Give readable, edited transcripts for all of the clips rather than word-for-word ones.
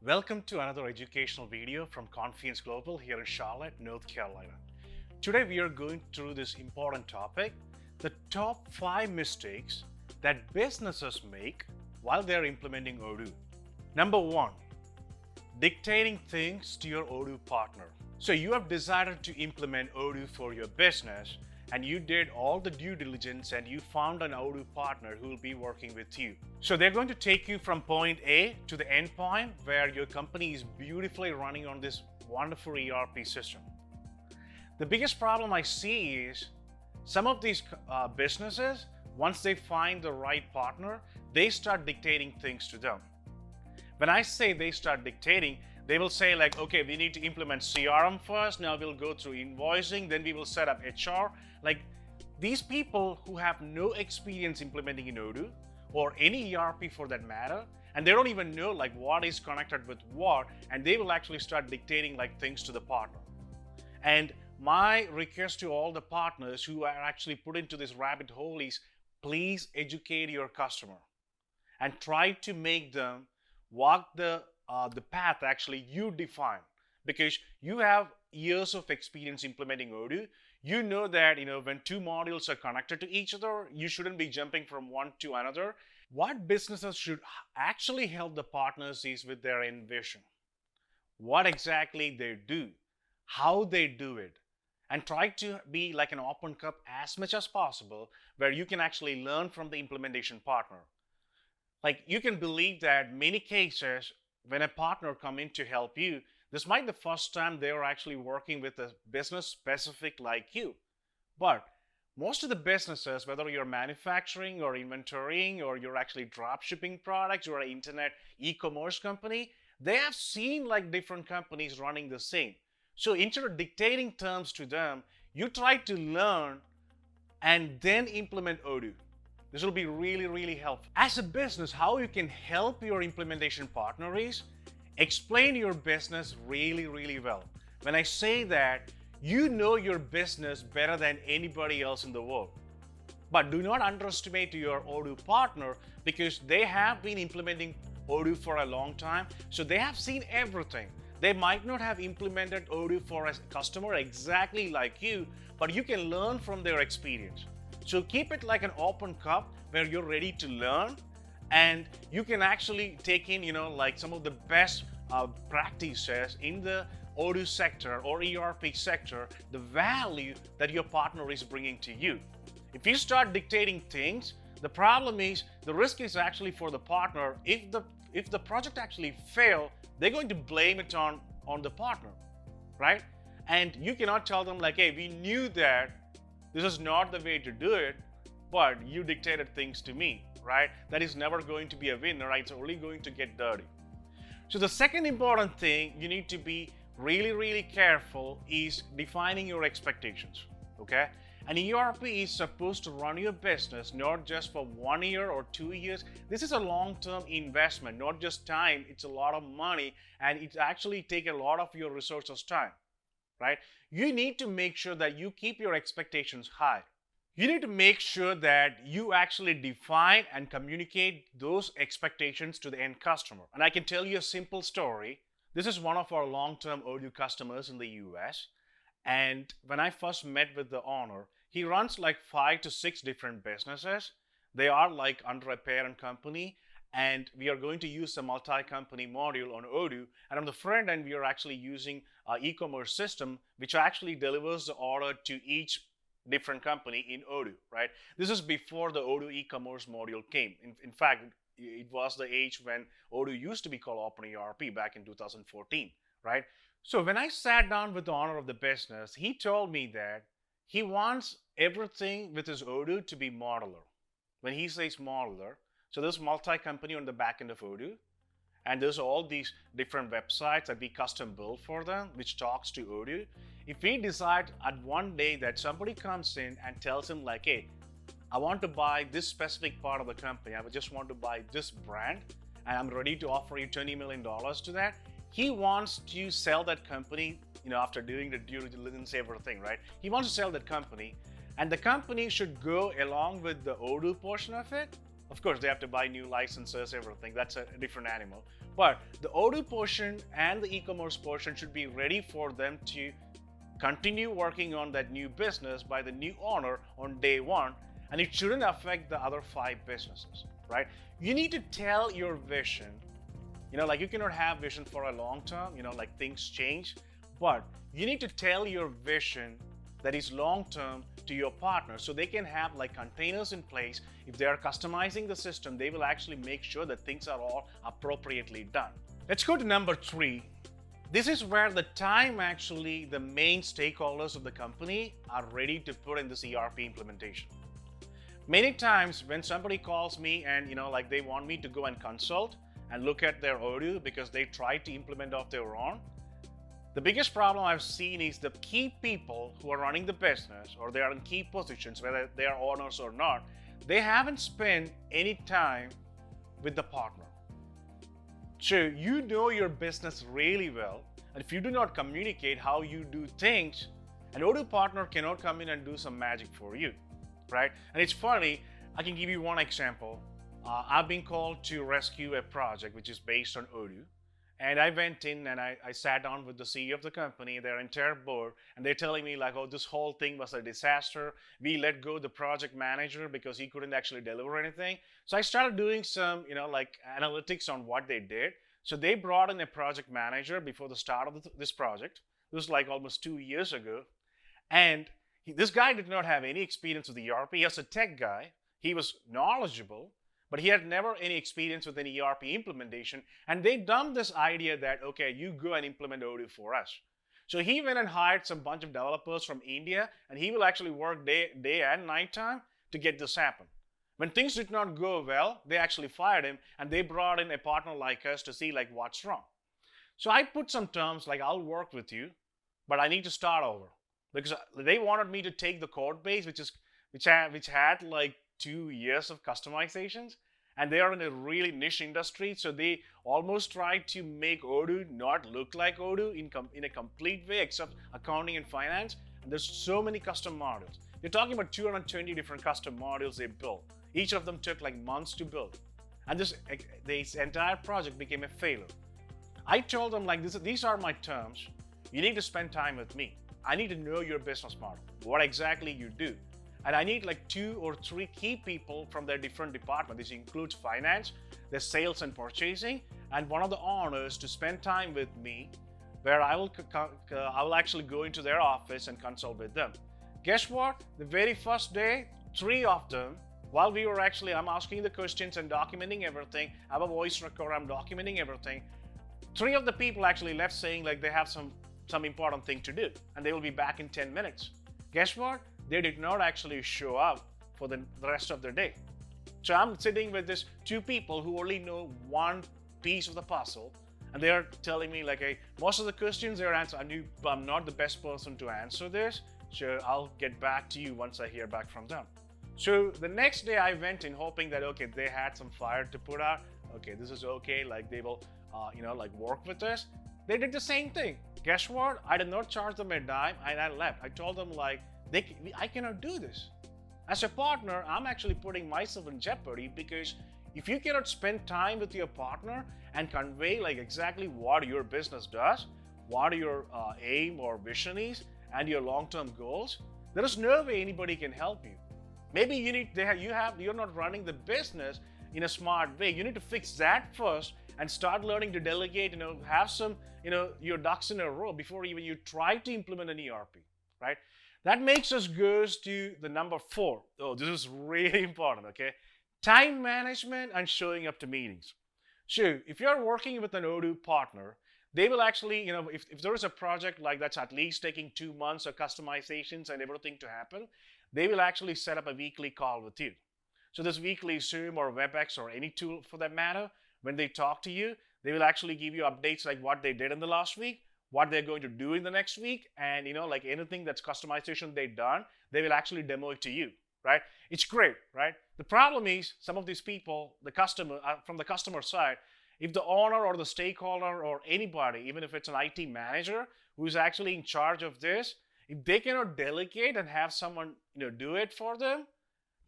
Welcome to another educational video from Confianz Global here in Charlotte, North Carolina. Today we are going through this important topic, the top 5 mistakes that businesses make while they're implementing Odoo. Number 1, dictating things to your Odoo partner. So you have decided to implement Odoo for your business and you did all the due diligence and you found an Odoo partner who will be working with you. So they're going to take you from point A to the end point where your company is beautifully running on this wonderful ERP system. The biggest problem I see is some of these businesses, once they find the right partner, they start dictating things to them. When I say they start dictating, they will say like, okay, we need to implement CRM first, now we'll go through invoicing, then we will set up HR. Like these people who have no experience implementing in Odoo or any ERP for that matter, and they don't even know like what is connected with what, and they will actually start dictating like things to the partner. And my request to all the partners who are actually put into this rabbit hole is please educate your customer and try to make them walk the path actually you define, because you have years of experience implementing Odoo. You know that when two modules are connected to each other, you shouldn't be jumping from one to another. What businesses should actually help the partners is with their vision, what exactly they do, how they do it, and try to be like an open cup as much as possible where you can actually learn from the implementation partner. Like you can believe that many cases when a partner come in to help you, this might be the first time they are actually working with a business specific like you. But most of the businesses, whether you're manufacturing or inventorying or you're actually drop shipping products or an internet e-commerce company, they have seen like different companies running the same. So instead of dictating terms to them, you try to learn and then implement Odoo. This will be really, really helpful. As a business, how you can help your implementation partner is explain your business really, really well. When I say that, you know your business better than anybody else in the world. But do not underestimate your Odoo partner because they have been implementing Odoo for a long time. So they have seen everything. They might not have implemented Odoo for a customer exactly like you, but you can learn from their experience. So keep it like an open cup where you're ready to learn and you can actually take in, like some of the best practices in the Odoo sector or ERP sector, the value that your partner is bringing to you. If you start dictating things, the problem is the risk is actually for the partner. If the project actually fail, they're going to blame it on the partner, right? And you cannot tell them like, hey, we knew that this is not the way to do it, but you dictated things to me, right? That is never going to be a win, right? It's only going to get dirty. So the second important thing you need to be really, really careful is defining your expectations, okay? An ERP is supposed to run your business not just for 1 year or 2 years. This is a long-term investment, not just time. It's a lot of money and it actually takes a lot of your resources' time, right? You need to make sure that you keep your expectations high. You need to make sure that you actually define and communicate those expectations to the end customer. And I can tell you a simple story. This is one of our long-term Odoo customers in the US. And when I first met with the owner, he runs like 5 to 6 different businesses. They are like under a parent company. And we are going to use the multi-company module on Odoo. And on the front end, we are actually using an e-commerce system, which actually delivers the order to each different company in Odoo, right? This is before the Odoo e-commerce module came. In fact, it was the age when Odoo used to be called Open ERP back in 2014, right? So when I sat down with the owner of the business, he told me that he wants everything with his Odoo to be modular. When he says modular, so there's multi-company on the back end of Odoo, and there's all these different websites that we custom build for them, which talks to Odoo. If we decide at one day that somebody comes in and tells him like, hey, I want to buy this specific part of the company, I just want to buy this brand, and I'm ready to offer you $20 million to that, he wants to sell that company, after doing the due diligence, everything, right? He wants to sell that company, and the company should go along with the Odoo portion of it Of course, they have to buy new licenses, everything. That's a different animal. But the Odoo portion and the e-commerce portion should be ready for them to continue working on that new business by the new owner on day one, and it shouldn't affect the other five businesses, right? You need to tell your vision. Like you cannot have vision for a long term, like things change, but you need to tell your vision that is long term to your partner so they can have like containers in place. If they are customizing the system, they will actually make sure that things are all appropriately done. Let's go to number 3. This is where the time actually the main stakeholders of the company are ready to put in this ERP implementation. Many times when somebody calls me and like they want me to go and consult and look at their Odoo because they tried to implement off their own, the biggest problem I've seen is the key people who are running the business, or they are in key positions, whether they are owners or not, they haven't spent any time with the partner. So you know your business really well, and if you do not communicate how you do things, an Odoo partner cannot come in and do some magic for you, right? And it's funny, I can give you one example. I've been called to rescue a project which is based on Odoo. And I went in and I sat down with the CEO of the company, their entire board, and they're telling me like, oh, this whole thing was a disaster. We let go the project manager because he couldn't actually deliver anything. So I started doing some, like analytics on what they did. So they brought in a project manager before the start of this project. This was like almost 2 years ago. And this guy did not have any experience with the ERP. He was a tech guy. He was knowledgeable, but he had never any experience with an ERP implementation. And they dumped this idea that, okay, you go and implement Odoo for us. So he went and hired some bunch of developers from India, and he will actually work day and night time to get this happen. When things did not go well, they actually fired him, and they brought in a partner like us to see like what's wrong. So I put some terms like, I'll work with you, but I need to start over. Because they wanted me to take the code base, which had like 2 years of customizations, and they are in a really niche industry, so they almost tried to make Odoo not look like Odoo in a complete way, except accounting and finance. And there's so many custom modules. They're talking about 220 different custom modules they built. Each of them took like months to build, and this entire project became a failure. I told them like, these are my terms. You need to spend time with me. I need to know your business model, what exactly you do. And I need like 2 or 3 key people from their different departments. This includes finance, the sales and purchasing, and one of the owners to spend time with me, where I will actually go into their office and consult with them. Guess what? The very first day, 3 of them, while I'm asking the questions and documenting everything, I have a voice recorder, I'm documenting everything. 3 of the people actually left saying like they have some important thing to do, and they will be back in 10 minutes. Guess what? They did not actually show up for the rest of the day. So I'm sitting with these 2 people who only know one piece of the puzzle, and they are telling me like, hey, most of the questions they're answering, I'm not the best person to answer this, so I'll get back to you once I hear back from them. So the next day I went in hoping that, okay, they had some fire to put out. Okay, this is okay, like they will, like work with us. They did the same thing. Guess what? I did not charge them a dime, and I left. I told them like, I cannot do this. As a partner, I'm actually putting myself in jeopardy, because if you cannot spend time with your partner and convey like exactly what your business does, what your aim or vision is, and your long-term goals, there is no way anybody can help you. Maybe you're not running the business in a smart way. You need to fix that first and start learning to delegate, have some, your ducks in a row before even you try to implement an ERP, right? That makes us goes to the number 4. Oh, this is really important, okay? Time management and showing up to meetings. So if you're working with an Odoo partner, they will actually, if there is a project like that's at least taking 2 months of customizations and everything to happen, they will actually set up a weekly call with you. So this weekly Zoom or WebEx or any tool for that matter, when they talk to you, they will actually give you updates like what they did in the last week, what they're going to do in the next week, and like anything that's customization they've done, they will actually demo it to you, right? It's great, right? The problem is some of these people, the customer, from the customer side, if the owner or the stakeholder or anybody, even if it's an IT manager who's actually in charge of this, if they cannot delegate and have someone do it for them,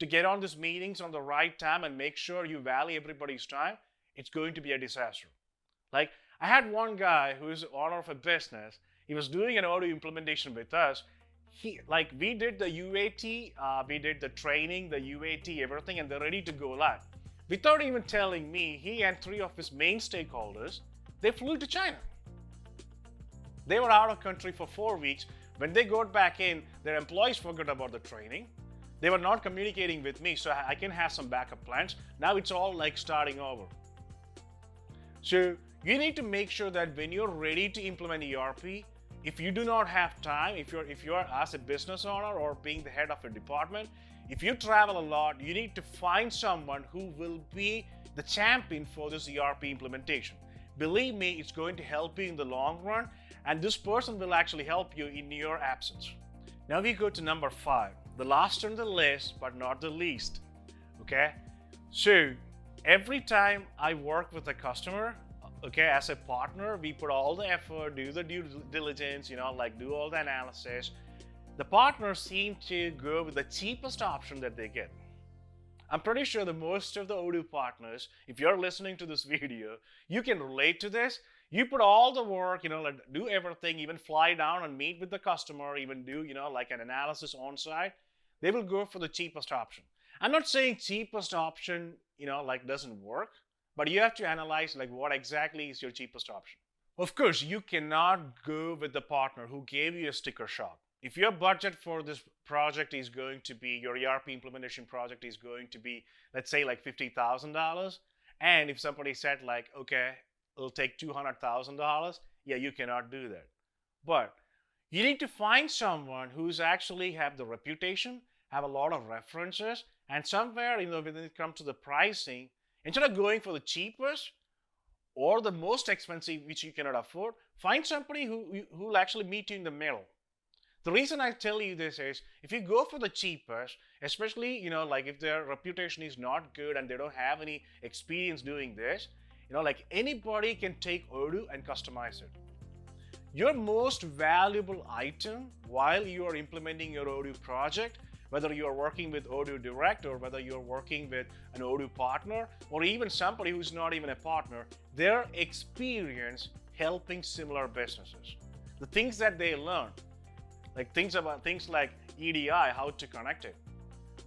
to get on these meetings on the right time and make sure you value everybody's time, it's going to be a disaster. Like, I had one guy who is the owner of a business. He was doing an Odoo implementation with us. We did the UAT, we did the training, the UAT, everything, and they're ready to go live. Without even telling me, he and 3 of his main stakeholders, they flew to China. They were out of country for 4 weeks. When they got back in, their employees forgot about the training. They were not communicating with me, so I can have some backup plans. Now it's all like starting over. So you need to make sure that when you're ready to implement ERP, if you do not have time, if you're as a business owner or being the head of a department, if you travel a lot, you need to find someone who will be the champion for this ERP implementation. Believe me, it's going to help you in the long run, and this person will actually help you in your absence. Now we go to number 5, the last on the list, but not the least. Okay, so every time I work with a customer, okay, as a partner, we put all the effort, do the due diligence, do all the analysis. The partners seem to go with the cheapest option that they get. I'm pretty sure that most of the Odoo partners, if you're listening to this video, you can relate to this. You put all the work, do everything, even fly down and meet with the customer, even do, an analysis on site. They will go for the cheapest option. I'm not saying cheapest option, doesn't work, but you have to analyze what exactly is your cheapest option. Of course, you cannot go with the partner who gave you a sticker shock. If your budget for this project is going to be, your ERP implementation project is going to be, let's say $50,000, and if somebody said okay, it'll take $200,000, yeah, you cannot do that. But you need to find someone who's actually have the reputation, have a lot of references, and somewhere, when it comes to the pricing, instead of going for the cheapest or the most expensive, which you cannot afford, find somebody who will actually meet you in the middle. The reason I tell you this is, if you go for the cheapest, especially, if their reputation is not good and they don't have any experience doing this, anybody can take Odoo and customize it. Your most valuable item while you are implementing your Odoo project, whether you are working with Odoo Direct or whether you're working with an Odoo partner or even somebody who's not even a partner, their experience helping similar businesses. The things that they learn, things like EDI, how to connect it.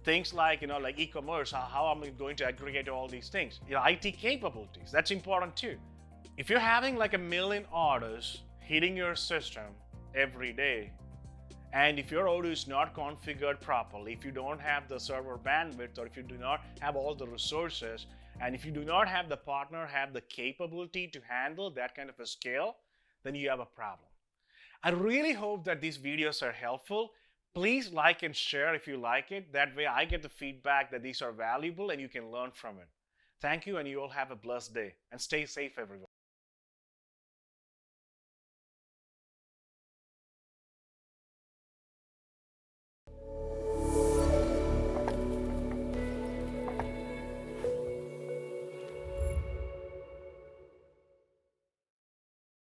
Things like, e-commerce, how am I going to aggregate all these things? IT capabilities, that's important too. If you're having 1 million orders hitting your system every day, and if your Odoo is not configured properly, if you don't have the server bandwidth, or if you do not have all the resources, and if you do not have the partner have the capability to handle that kind of a scale, then you have a problem. I really hope that these videos are helpful. Please like and share if you like it. That way I get the feedback that these are valuable and you can learn from it. Thank you, and you all have a blessed day. And stay safe, everyone.